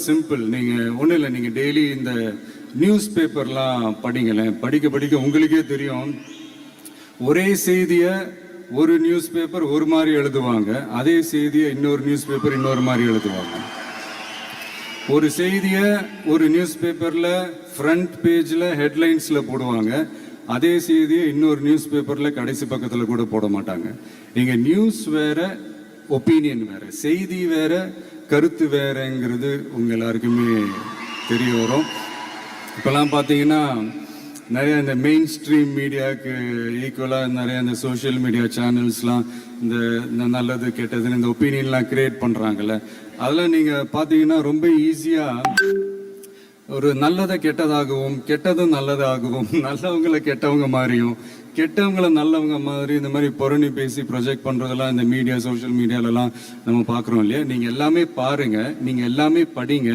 Simple. நீங்கள் ஒன்றும் இல்லை, நீங்கள் டெய்லி இந்த நியூஸ் பேப்பர்லாம் படிங்களேன். படிக்க படிக்க உங்களுக்கே தெரியும், ஒரே செய்தியை ஒரு நியூஸ் பேப்பர் ஒரு மாதிரி எழுதுவாங்க, அதே செய்தியை இன்னொரு நியூஸ் பேப்பர் இன்னொரு மாதிரி எழுதுவாங்க. ஒரு செய்தியை ஒரு நியூஸ் பேப்பரில் ஃப்ரண்ட் பேஜில் ஹெட்லைன்ஸில் போடுவாங்க, அதே செய்தியை இன்னொரு நியூஸ் பேப்பரில் கடைசி பக்கத்தில் கூட போட மாட்டாங்க. நீங்கள் நியூஸ் வேற, ஒப்பீனியன் வேற, செய்தி வேற, கருத்து வேறங்கிறது உங்கள் எல்லாருக்குமே தெரிய வரும். இப்போல்லாம் பார்த்தீங்கன்னா நிறைய இந்த மெயின் ஸ்ட்ரீம் மீடியாவுக்கு ஈக்குவலாக நிறைய இந்த சோஷியல் மீடியா சேனல்ஸ்லாம் இந்த நல்லது கெட்டதுன்னு இந்த ஒப்பீனியன்லாம் கிரியேட் பண்ணுறாங்கல்ல, அதெல்லாம் நீங்கள் பார்த்தீங்கன்னா ரொம்ப ஈஸியாக ஒரு நல்லதை கெட்டதாகவும் கெட்டதும் நல்லதாகவும் நல்லவங்களை கெட்டவங்க மாதிரியும் கெட்டவங்களை நல்லவங்க மாதிரி இந்த மாதிரி புரணி பேசி ப்ரொஜெக்ட் பண்ணுறதெல்லாம் இந்த மீடியா சோஷியல் மீடியாலலாம் நம்ம பார்க்குறோம் இல்லையா. நீங்கள் எல்லாமே பாருங்கள், நீங்கள் எல்லாமே படிங்க.